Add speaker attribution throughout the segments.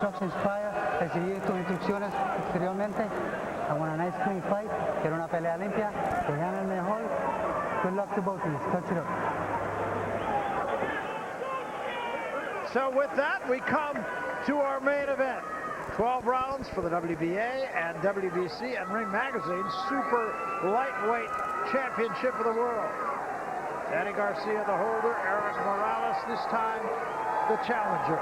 Speaker 1: Instructions prior, recibí tus instrucciones posteriormente. I want a nice clean fight. Quiero una pelea limpia. Que gane el mejor. Good luck to both of you. Touch it up.
Speaker 2: So with that, we come to our main event. 12 rounds for the WBA and WBC and Ring Magazine's Super Lightweight Championship of the World. Danny Garcia, the holder. Eric Morales, this time the challenger.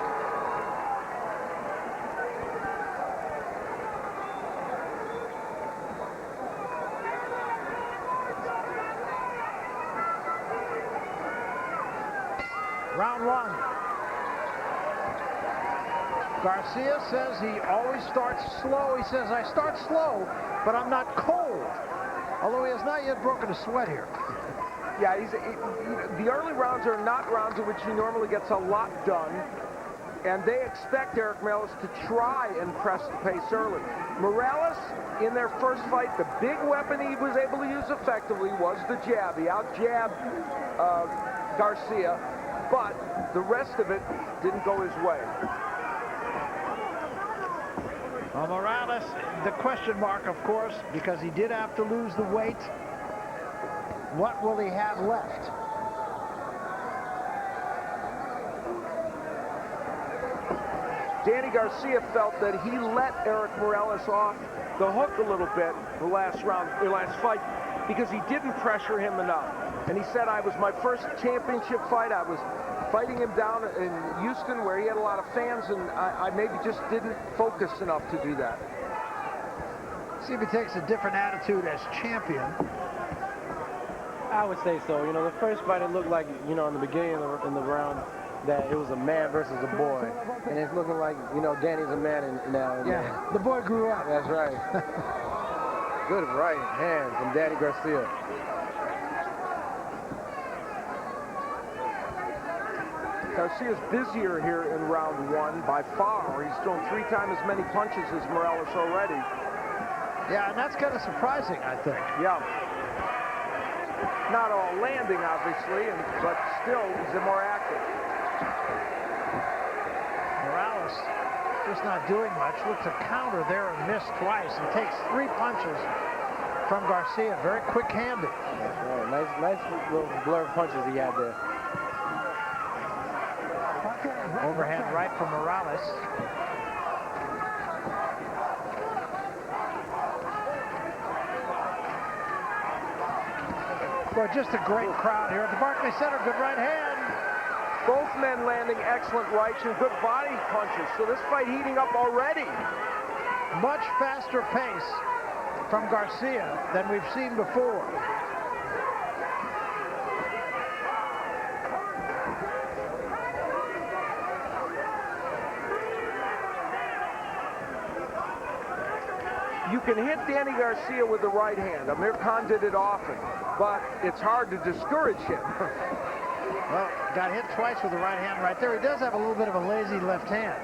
Speaker 2: Round one. Garcia says he always starts slow. He says, I start slow, but I'm not cold. Although he has not yet broken a sweat here.
Speaker 3: Yeah, the early rounds are not rounds in which he normally gets a lot done. And they expect Eric Morales to try and press the pace early. Morales, in their first fight, the big weapon he was able to use effectively was the jab. He out-jabbed Garcia. But the rest of it didn't go his way.
Speaker 2: Well, Morales, the question mark, of course, because he did have to lose the weight. What will he have left?
Speaker 3: Danny Garcia felt that he let Eric Morales off the hook a little bit the last fight because he didn't pressure him enough. And he said, I was my first championship fight. I was fighting him down in Houston where he had a lot of fans, and I maybe just didn't focus enough to do that.
Speaker 2: See if he takes a different attitude as champion.
Speaker 4: I would say so. You know, the first fight, it looked like, you know, in the beginning in the round, that it was a man versus a boy. And it's looking like, you know, Danny's a man now.
Speaker 2: Yeah, the boy grew up.
Speaker 4: That's right. Good right hand from Danny Garcia.
Speaker 3: Garcia's busier here in round one by far. He's thrown 3 times as many punches as Morales already.
Speaker 2: Yeah, and that's kind of surprising, I think.
Speaker 3: Yeah. Not all landing, obviously, but still, he's more active.
Speaker 2: Morales just not doing much. Looks a counter there and missed twice. And takes 3 punches from Garcia. Very quick-handed.
Speaker 4: That's right. Nice little blur of punches he had there.
Speaker 2: Overhand right from Morales. Well, just a great crowd here at the Barclays Center. Good right hand.
Speaker 3: Both men landing excellent rights and good body punches. So this fight heating up already.
Speaker 2: Much faster pace from Garcia than we've seen before.
Speaker 3: You can hit Danny Garcia with the right hand. Amir Khan did it often, but it's hard to discourage him.
Speaker 2: Well, got hit twice with the right hand right there. He does have a little bit of a lazy left hand.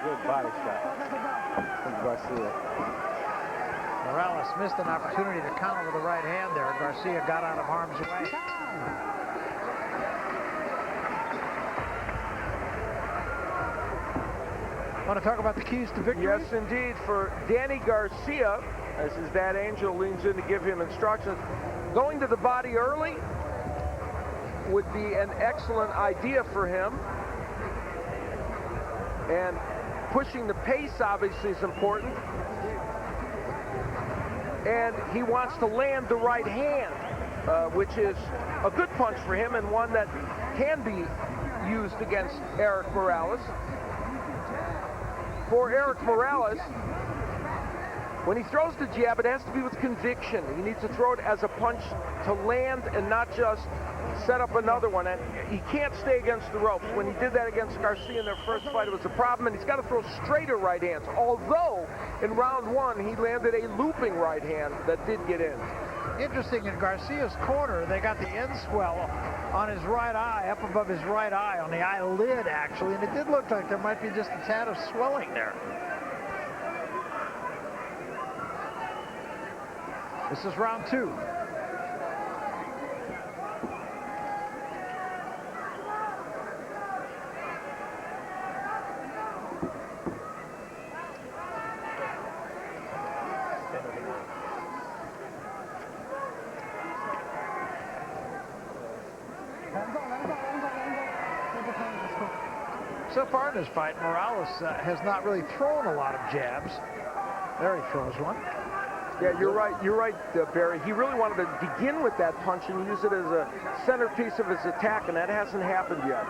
Speaker 4: Good body shot from Garcia.
Speaker 2: Morales missed an opportunity to counter with the right hand there. Garcia got out of harm's way. Want to talk about the keys to victory?
Speaker 3: Yes, indeed. For Danny Garcia, as his dad Angel leans in to give him instructions, going to the body early would be an excellent idea for him. And pushing the pace obviously is important. And he wants to land the right hand, which is a good punch for him and one that can be used against Eric Morales. For Eric Morales, when he throws the jab, it has to be with conviction. He needs to throw it as a punch to land and not just set up another one. And he can't stay against the ropes. When he did that against Garcia in their first fight, it was a problem. And he's got to throw straighter right hands. Although, in round one, he landed a looping right hand that did get in.
Speaker 2: Interesting, in Garcia's corner, they got the end swell on his right eye, up above his right eye, on the eyelid, actually. And it did look like there might be just a tad of swelling there. This is round 2. so far in this fight, Morales has not really thrown a lot of jabs. There he throws one.
Speaker 3: Yeah, you're right. You're right, Barry. He really wanted to begin with that punch and use it as a centerpiece of his attack, and that hasn't happened yet.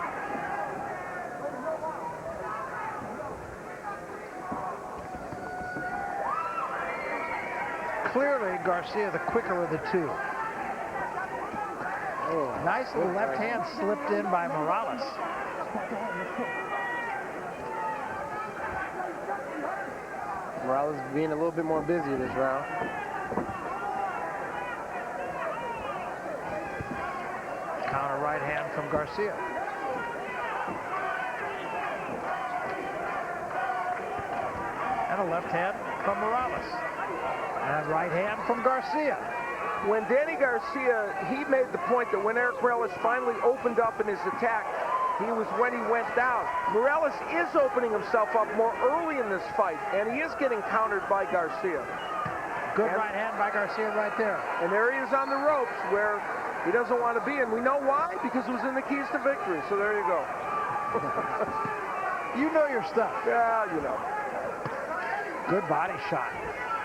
Speaker 2: Clearly, Garcia the quicker of the two. Oh, nice little left hand slipped in by Morales.
Speaker 4: Morales being a little bit more busy this round.
Speaker 2: Counter right hand from Garcia. And a left hand from Morales. And right hand from Garcia.
Speaker 3: When Danny Garcia, he made the point that when Erik Morales finally opened up in his attack, he was when he went down. Morales is opening himself up more early in this fight, and he is getting countered by Garcia.
Speaker 2: Good right hand by Garcia right there.
Speaker 3: And there he is on the ropes where he doesn't want to be, and we know why, because it was in the keys to victory. So there you go.
Speaker 2: You know your stuff.
Speaker 3: Yeah, you know.
Speaker 2: Good body shot.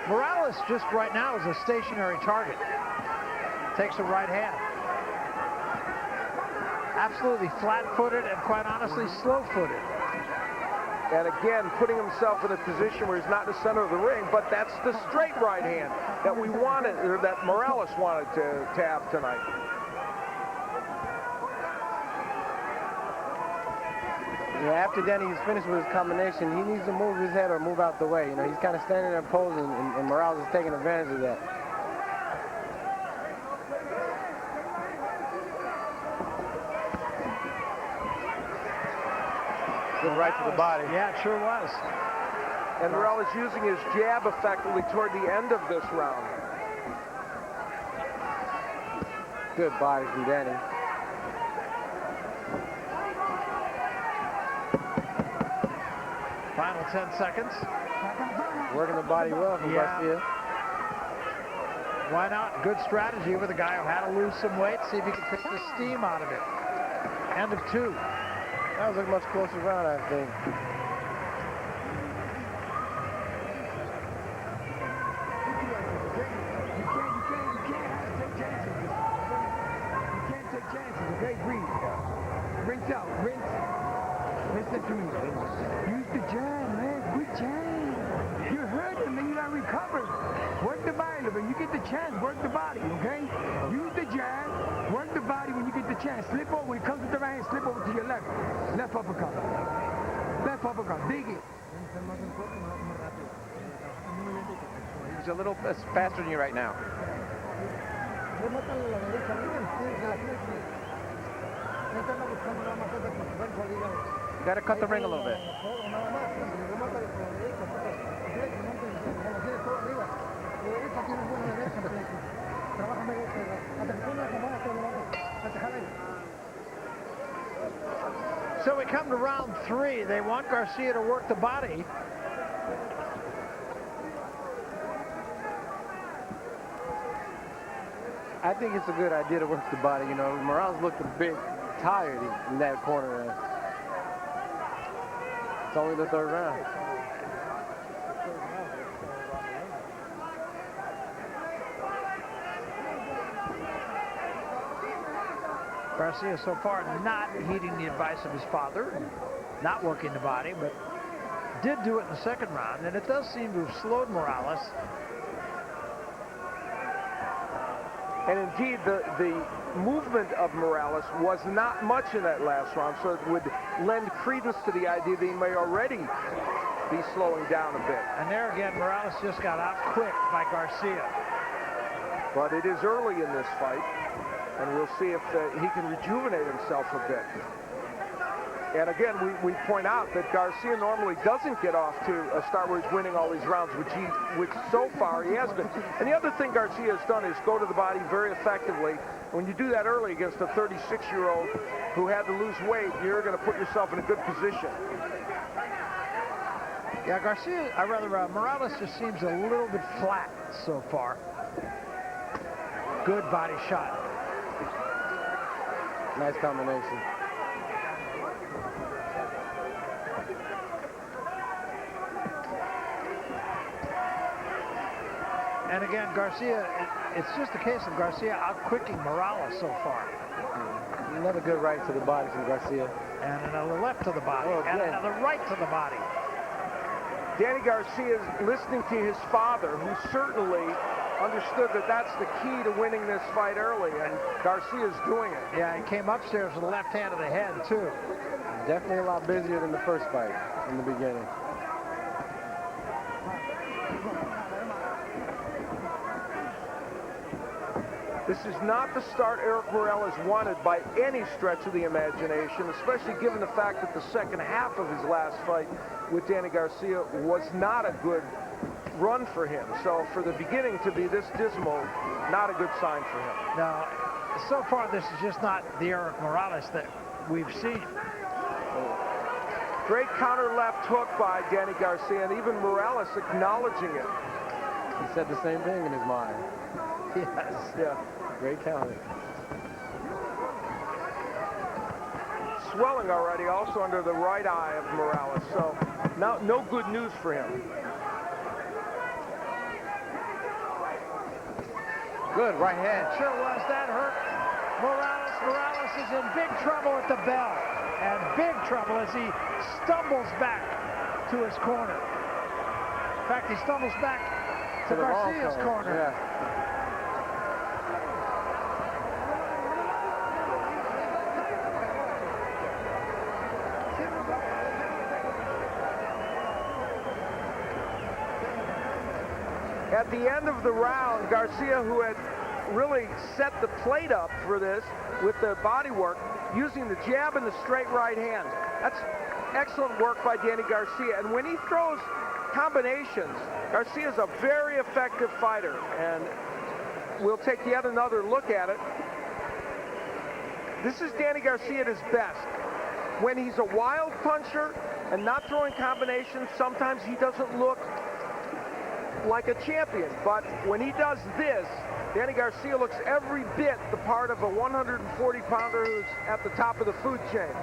Speaker 2: Morales just right now is a stationary target. Takes a right hand. Absolutely flat-footed and quite honestly slow-footed.
Speaker 3: And again, putting himself in a position where he's not in the center of the ring, but that's the straight right hand that we wanted, or that Morales wanted to have tonight.
Speaker 4: Yeah, after Danny is finished with his combination, he needs to move his head or move out the way. You know, he's kind of standing there posing, and Morales is taking advantage of that. Good right to the body.
Speaker 2: Yeah, it sure was.
Speaker 3: And Morales using his jab effectively toward the end of this round.
Speaker 4: Good body from Danny.
Speaker 2: Final 10 seconds.
Speaker 4: Working the body well from Garcia.
Speaker 2: Why not? Good strategy with a guy who had to lose some weight. See if he can take the steam out of it. End of 2.
Speaker 4: That was a much closer round, I think.
Speaker 5: Okay, breathe. Rinse out. Rinse. Listen to me. Use the jab, man. Quit jab. You're hurting, man. You gotta recover. Work the body a little bit. You get the chance. Work the body, okay? Use the jab. Work the body when you get the chance. Slip over. When it comes with the right hand, slip over to your left. Left uppercut. Left uppercut. Dig it.
Speaker 6: He's a little faster than you right now. You got to cut the ring a little bit.
Speaker 2: So we come to round 3. They want Garcia to work the body.
Speaker 4: I think it's a good idea to work the body. You know, Morales looked a bit tired in that corner. It's only the 3rd round.
Speaker 2: Garcia so far not heeding the advice of his father, not working the body, but did do it in the 2nd round, and it does seem to have slowed Morales.
Speaker 3: And indeed, the movement of Morales was not much in that last round, so it would lend credence to the idea that he may already be slowing down a bit.
Speaker 2: And there again, Morales just got out quick by Garcia.
Speaker 3: But it is early in this fight, and we'll see if he can rejuvenate himself a bit. And again, we point out that Garcia normally doesn't get off to a start where he's winning all these rounds, which so far he has been. And the other thing Garcia has done is go to the body very effectively. When you do that early against a 36-year-old who had to lose weight, you're going to put yourself in a good position.
Speaker 2: Yeah, Morales just seems a little bit flat so far. Good body shot.
Speaker 4: Nice combination.
Speaker 2: And again, Garcia, it's just a case of Garcia outquicking Morales so far.
Speaker 4: Another good right to the body from Garcia.
Speaker 2: And another left to the body. And another right to the body.
Speaker 3: Danny Garcia is listening to his father, who certainly understood that that's the key to winning this fight early, and Garcia's doing it.
Speaker 2: Yeah, he came upstairs with the left hand to the head, too.
Speaker 4: Definitely a lot busier than the first fight in the beginning.
Speaker 3: This is not the start Eric Morales wanted by any stretch of the imagination, especially given the fact that the second half of his last fight with Danny Garcia was not a good run for him. So for the beginning to be this dismal, not a good sign for him.
Speaker 2: Now, so far this is just not the Eric Morales that we've seen.
Speaker 3: Great counter left hook by Danny Garcia, and even Morales acknowledging it.
Speaker 4: He said the same thing in his mind.
Speaker 2: Yes.
Speaker 3: Yeah.
Speaker 4: Great counter.
Speaker 3: Swelling already also under the right eye of Morales, so now no good news for him.
Speaker 4: Good right hand.
Speaker 2: Sure was. That hurt Morales. Morales is in big trouble at the bell. And big trouble as he stumbles back to his corner. In fact, he stumbles back to Garcia's corner.
Speaker 4: Yeah.
Speaker 3: At the end of the round, Garcia, who had really set the plate up for this with the body work, using the jab and the straight right hand. That's excellent work by Danny Garcia. And when he throws combinations, Garcia's a very effective fighter. And we'll take yet another look at it. This is Danny Garcia at his best. When he's a wild puncher and not throwing combinations, sometimes he doesn't look like a champion. But when he does this, Danny Garcia looks every bit the part of a 140-pounder who's at the top of the food chain.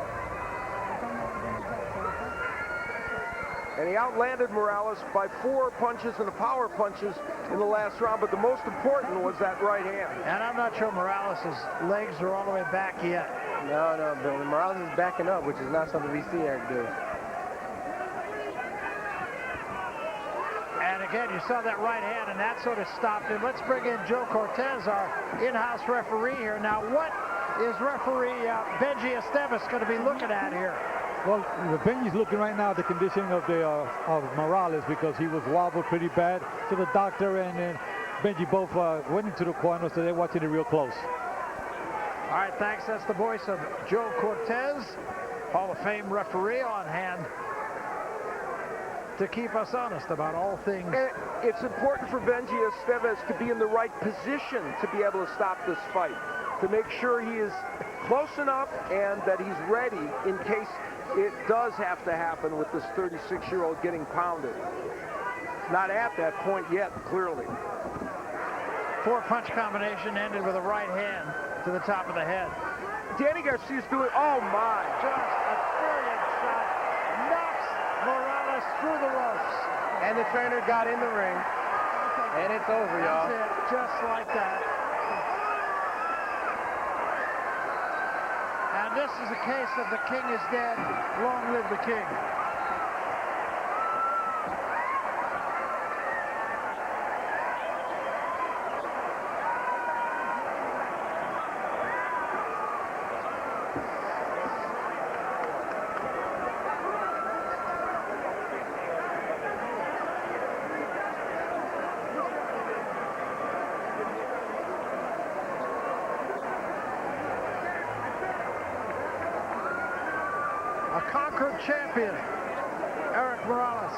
Speaker 3: And he outlanded Morales by 4 punches and power punches in the last round, but the most important was that right hand.
Speaker 2: And I'm not sure Morales' legs are all the way back yet.
Speaker 4: No, but Morales is backing up, which is not something we see Eric do.
Speaker 2: And again, you saw that right hand, and that sort of stopped him. Let's bring in Joe Cortez, our in-house referee here. Now, what is referee Benji Esteves going to be looking at here?
Speaker 7: Well, Benji's looking right now at the conditioning of Morales, because he was wobbled pretty bad. So the doctor and Benji both went into the corner, so they're watching it real close.
Speaker 2: All right, thanks. That's the voice of Joe Cortez, Hall of Fame referee on hand to keep us honest about all things.
Speaker 3: And it's important for Benji Esteves to be in the right position to be able to stop this fight, to make sure he is close enough and that he's ready in case it does have to happen with this 36-year-old getting pounded. Not at that point yet, clearly.
Speaker 2: 4-punch combination ended with a right hand to the top of the head.
Speaker 3: Danny Garcia's doing, oh my.
Speaker 2: Just a brilliant shot. Knocks Morales through the ropes.
Speaker 4: And the trainer got in the ring. And it's over, y'all.
Speaker 2: That's it, just like that. And this is a case of the king is dead. Long live the king. Conquered champion, Eric Morales.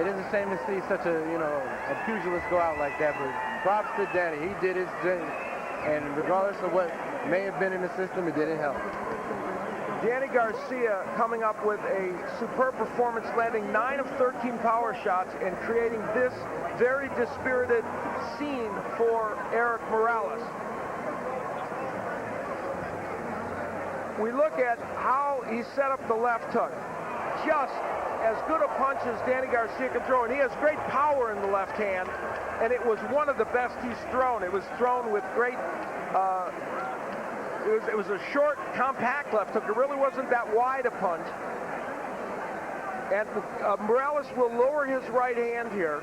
Speaker 4: It is a shame to see such a pugilist go out like that, but props to Danny. He did his thing, and regardless of what may have been in the system, it didn't help.
Speaker 3: Danny Garcia coming up with a superb performance, landing 9 of 13 power shots and creating this very dispirited scene for Eric Morales. We look at how he set up the left hook. just as good a punch as Danny Garcia can throw, and he has great power in the left hand, and it was one of the best he's thrown. It was thrown with great, it was a short, compact left hook. It really wasn't that wide a punch. And Morales will lower his right hand here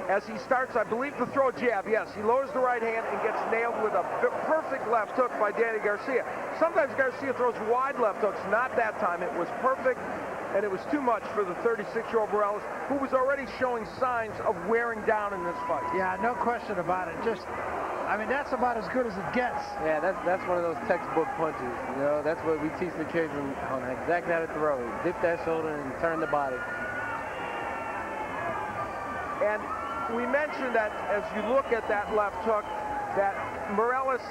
Speaker 3: as he starts, I believe, to throw a jab. Yes, he lowers the right hand and gets nailed with a perfect left hook by Danny Garcia. Sometimes Garcia throws wide left hooks. Not that time. It was perfect, and it was too much for the 36-year-old Morales, who was already showing signs of wearing down in this fight.
Speaker 2: Yeah, no question about it. Just, I mean, that's about as good as it gets.
Speaker 4: Yeah, that's one of those textbook punches. You know, that's what we teach the kids on exactly how to throw. Dip that shoulder and turn the body.
Speaker 3: And we mentioned that as you look at that left hook, that Morales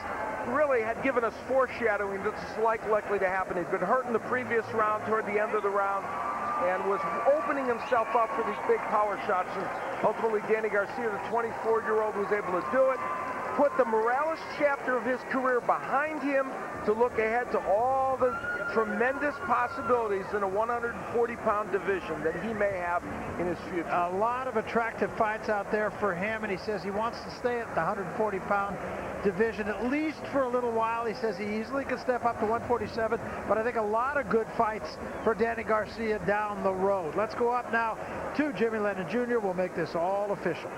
Speaker 3: really had given us foreshadowing that this is likely to happen. He'd been hurt in the previous round toward the end of the round and was opening himself up for these big power shots. And ultimately, Danny Garcia, the 24-year-old, was able to do it. Put the Morales chapter of his career behind him to look ahead to all the tremendous possibilities in a 140-pound division that he may have in his future.
Speaker 2: A lot of attractive fights out there for him, and he says he wants to stay at the 140-pound division at least for a little while. He says he easily can step up to 147, but I think a lot of good fights for Danny Garcia down the road. Let's go up now to Jimmy Lennon Jr. We'll make this all official.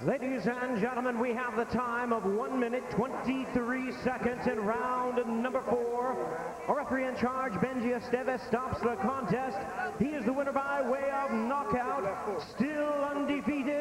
Speaker 8: Ladies and gentlemen, we have the time of 1 minute, 23 seconds in round number 4. Our referee in charge, Benji Estevez, stops the contest. He is the winner by way of knockout, still undefeated.